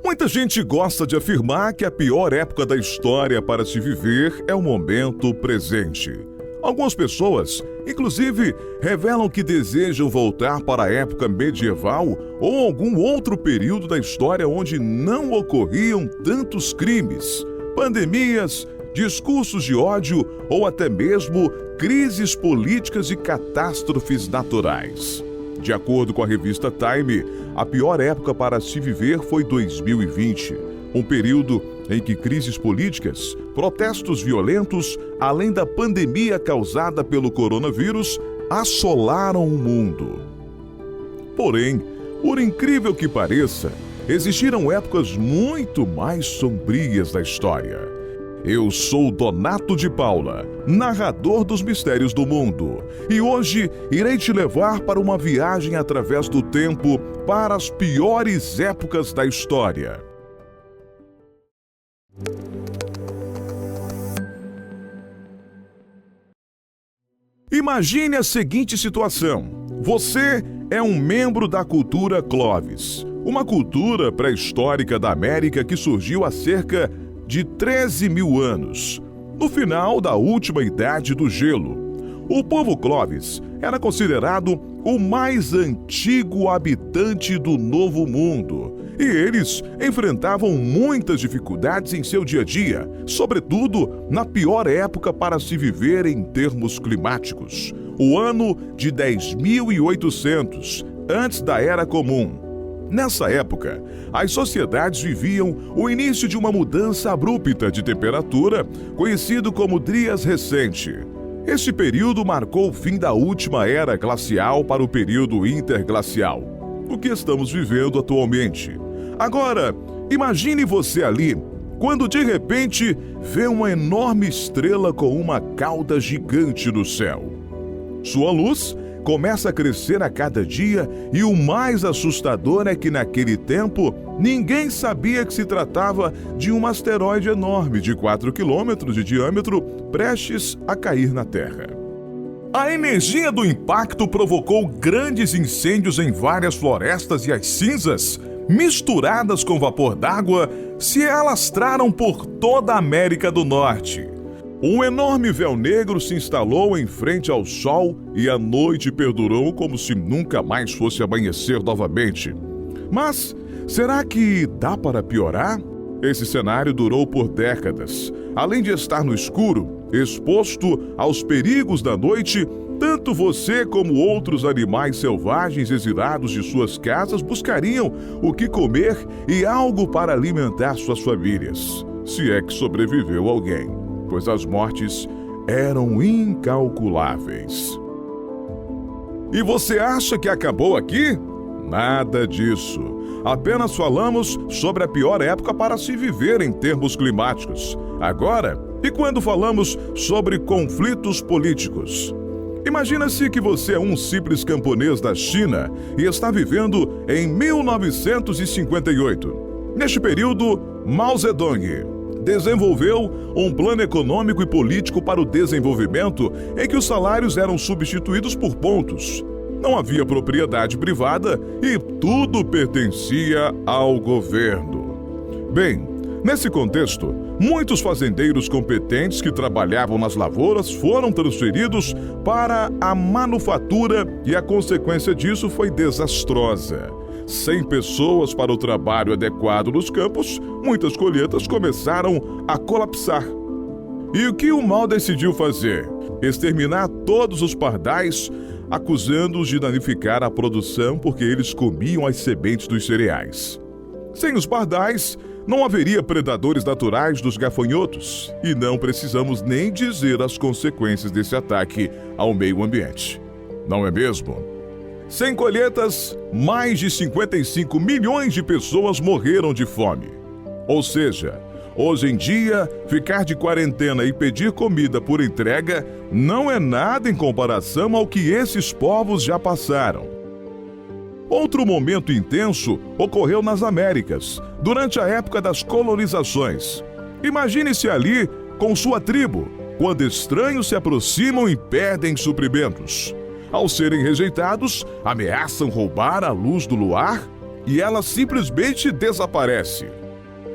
Muita gente gosta de afirmar que a pior época da história para se viver é o momento presente. Algumas pessoas, inclusive, revelam que desejam voltar para a época medieval ou algum outro período da história onde não ocorriam tantos crimes, pandemias, discursos de ódio ou até mesmo crises políticas e catástrofes naturais. De acordo com a revista Time, a pior época para se viver foi 2020, um período em que crises políticas, protestos violentos, além da pandemia causada pelo coronavírus, assolaram o mundo. Porém, por incrível que pareça, existiram épocas muito mais sombrias da história. Eu sou Donato de Paula, narrador dos mistérios do mundo, e hoje irei te levar para uma viagem através do tempo para as piores épocas da história. Imagine a seguinte situação. Você é um membro da cultura Clovis, uma cultura pré-histórica da América que surgiu há cerca de 13 mil anos, no final da última idade do gelo. O povo Clovis era considerado o mais antigo habitante do Novo Mundo, e eles enfrentavam muitas dificuldades em seu dia a dia, sobretudo na pior época para se viver em termos climáticos, o ano de 10.800, antes da Era Comum. Nessa época, as sociedades viviam o início de uma mudança abrupta de temperatura, conhecido como Dryas Recente. Este período marcou o fim da última era glacial para o período interglacial, o que estamos vivendo atualmente. Agora, imagine você ali, quando de repente vê uma enorme estrela com uma cauda gigante no céu. Sua luz começa a crescer a cada dia e o mais assustador é que naquele tempo ninguém sabia que se tratava de um asteroide enorme de 4 quilômetros de diâmetro prestes a cair na Terra. A energia do impacto provocou grandes incêndios em várias florestas e as cinzas, misturadas com vapor d'água, se alastraram por toda a América do Norte. Um enorme véu negro se instalou em frente ao sol e a noite perdurou como se nunca mais fosse amanhecer novamente. Mas será que dá para piorar? Esse cenário durou por décadas. Além de estar no escuro, exposto aos perigos da noite, tanto você como outros animais selvagens exilados de suas casas buscariam o que comer e algo para alimentar suas famílias, se é que sobreviveu alguém, pois as mortes eram incalculáveis. E você acha que acabou aqui? Nada disso. Apenas falamos sobre a pior época para se viver em termos climáticos. Agora, e quando falamos sobre conflitos políticos? Imagina-se que você é um simples camponês da China e está vivendo em 1958. Neste período, Mao Zedong desenvolveu um plano econômico e político para o desenvolvimento em que os salários eram substituídos por pontos. Não havia propriedade privada e tudo pertencia ao governo. Bem, nesse contexto, muitos fazendeiros competentes que trabalhavam nas lavouras foram transferidos para a manufatura e a consequência disso foi desastrosa. Sem pessoas para o trabalho adequado nos campos, muitas colheitas começaram a colapsar. E o que o Mao decidiu fazer? Exterminar todos os pardais, acusando-os de danificar a produção porque eles comiam as sementes dos cereais. Sem os pardais, não haveria predadores naturais dos gafanhotos, e não precisamos nem dizer as consequências desse ataque ao meio ambiente. Não é mesmo? Sem colheitas, mais de 55 milhões de pessoas morreram de fome. Ou seja, hoje em dia, ficar de quarentena e pedir comida por entrega não é nada em comparação ao que esses povos já passaram. Outro momento intenso ocorreu nas Américas, durante a época das colonizações. Imagine-se ali com sua tribo, quando estranhos se aproximam e pedem suprimentos. Ao serem rejeitados, ameaçam roubar a luz do luar e ela simplesmente desaparece.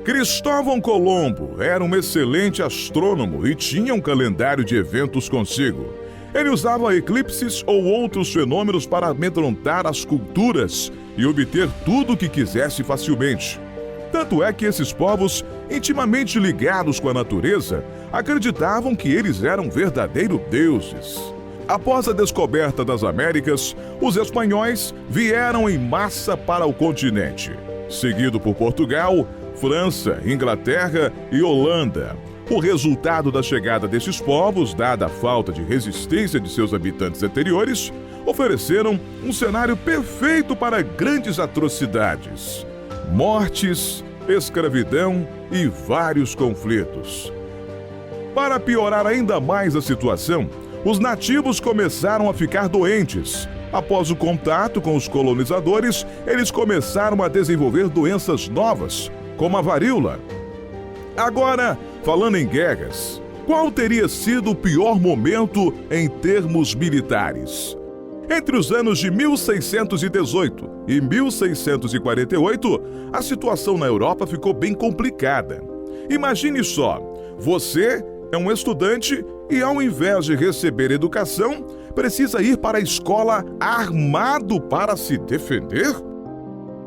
Cristóvão Colombo era um excelente astrônomo e tinha um calendário de eventos consigo. Ele usava eclipses ou outros fenômenos para amedrontar as culturas e obter tudo o que quisesse facilmente. Tanto é que esses povos, intimamente ligados com a natureza, acreditavam que eles eram verdadeiros deuses. Após a descoberta das Américas, os espanhóis vieram em massa para o continente, seguido por Portugal, França, Inglaterra e Holanda. O resultado da chegada destes povos, dada a falta de resistência de seus habitantes anteriores, ofereceram um cenário perfeito para grandes atrocidades, mortes, escravidão e vários conflitos. Para piorar ainda mais a situação, os nativos começaram a ficar doentes. Após o contato com os colonizadores, eles começaram a desenvolver doenças novas, como a varíola. Agora, falando em guerras, qual teria sido o pior momento em termos militares? Entre os anos de 1618 e 1648, a situação na Europa ficou bem complicada. Imagine só, você é um estudante e, ao invés de receber educação, precisa ir para a escola armado para se defender?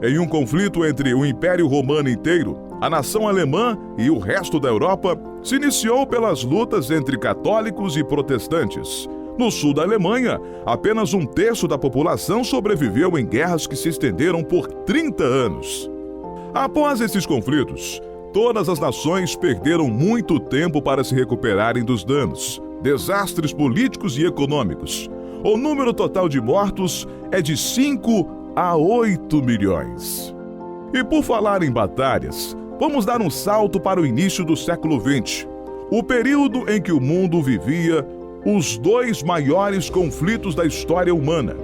Em um conflito entre o Império Romano inteiro, a nação alemã e o resto da Europa se iniciou pelas lutas entre católicos e protestantes. No sul da Alemanha, apenas 1/3 da população sobreviveu em guerras que se estenderam por 30 anos. Após esses conflitos, todas as nações perderam muito tempo para se recuperarem dos danos, desastres políticos e econômicos. O número total de mortos é de 5 a 8 milhões. E por falar em batalhas, vamos dar um salto para o início do século XX, o período em que o mundo vivia os dois maiores conflitos da história humana,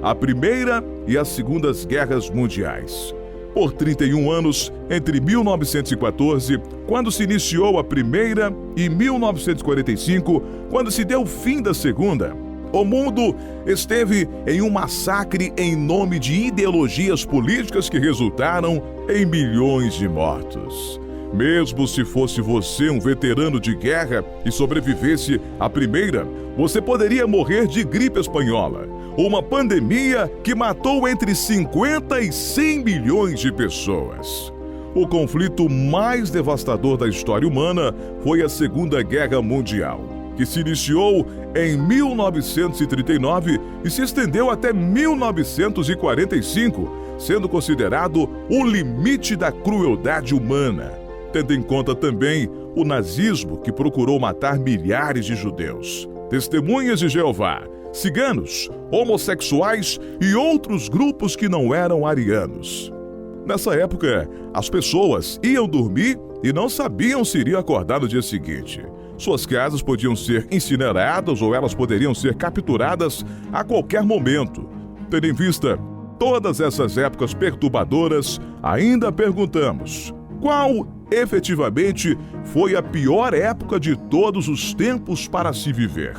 a Primeira e a Segunda Guerras Mundiais. Por 31 anos, entre 1914, quando se iniciou a Primeira, e 1945, quando se deu o fim da Segunda, o mundo esteve em um massacre em nome de ideologias políticas que resultaram em milhões de mortos. Mesmo se fosse você um veterano de guerra e sobrevivesse à Primeira, você poderia morrer de gripe espanhola, uma pandemia que matou entre 50 e 100 milhões de pessoas. O conflito mais devastador da história humana foi a Segunda Guerra Mundial, que se iniciou em 1939 e se estendeu até 1945, sendo considerado o limite da crueldade humana, tendo em conta também o nazismo, que procurou matar milhares de judeus, testemunhas de Jeová, ciganos, homossexuais e outros grupos que não eram arianos. Nessa época, as pessoas iam dormir e não sabiam se iriam acordar no dia seguinte. Suas casas podiam ser incineradas ou elas poderiam ser capturadas a qualquer momento. Tendo em vista todas essas épocas perturbadoras, ainda perguntamos: qual efetivamente foi a pior época de todos os tempos para se viver?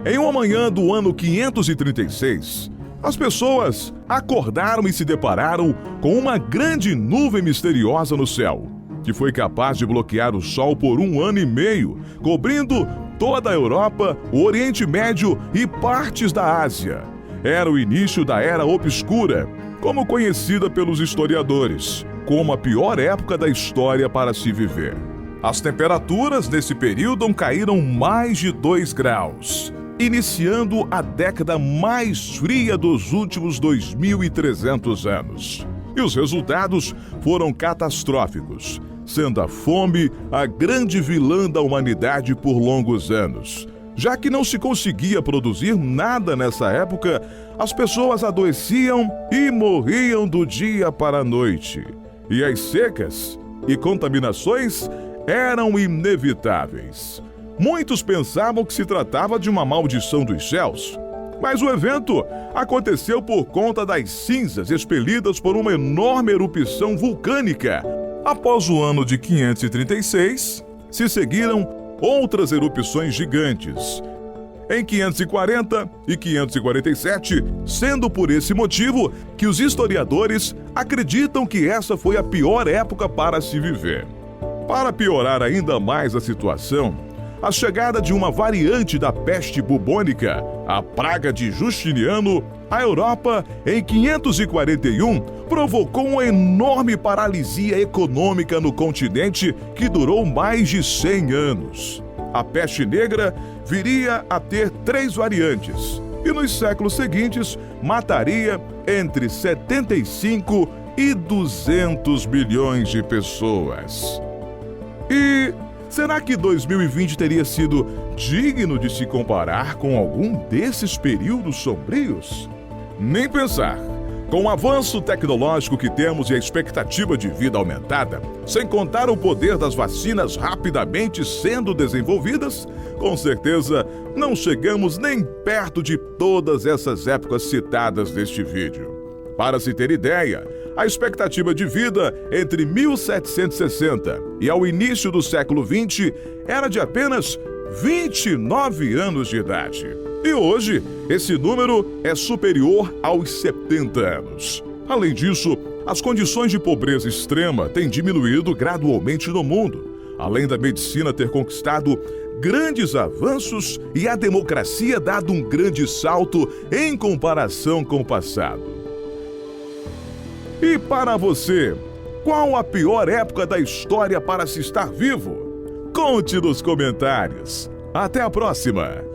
Em uma manhã do ano 536, as pessoas acordaram e se depararam com uma grande nuvem misteriosa no céu, que foi capaz de bloquear o sol por 1 ano e meio, cobrindo toda a Europa, o Oriente Médio e partes da Ásia. Era o início da Era Obscura, como conhecida pelos historiadores, como a pior época da história para se viver. As temperaturas nesse período caíram mais de 2 graus, iniciando a década mais fria dos últimos 2.300 anos. E os resultados foram catastróficos, sendo a fome a grande vilã da humanidade por longos anos. Já que não se conseguia produzir nada nessa época, as pessoas adoeciam e morriam do dia para a noite. E as secas e contaminações eram inevitáveis. Muitos pensavam que se tratava de uma maldição dos céus, mas o evento aconteceu por conta das cinzas expelidas por uma enorme erupção vulcânica. Após o ano de 536, se seguiram outras erupções gigantes. em 540 e 547, sendo por esse motivo que os historiadores acreditam que essa foi a pior época para se viver. Para piorar ainda mais a situação, a chegada de uma variante da peste bubônica, a praga de Justiniano, à Europa em 541, provocou uma enorme paralisia econômica no continente que durou mais de 100 anos. A peste negra viria a ter 3 variantes e nos séculos seguintes mataria entre 75 e 200 milhões de pessoas. E será que 2020 teria sido digno de se comparar com algum desses períodos sombrios? Nem pensar. Com o avanço tecnológico que temos e a expectativa de vida aumentada, sem contar o poder das vacinas rapidamente sendo desenvolvidas, com certeza não chegamos nem perto de todas essas épocas citadas neste vídeo. Para se ter ideia, a expectativa de vida entre 1760 e ao início do século XX era de apenas 29 anos de idade. E hoje, esse número é superior aos 70 anos. Além disso, as condições de pobreza extrema têm diminuído gradualmente no mundo, além da medicina ter conquistado grandes avanços e a democracia dado um grande salto em comparação com o passado. E para você, qual a pior época da história para se estar vivo? Conte nos comentários. Até a próxima!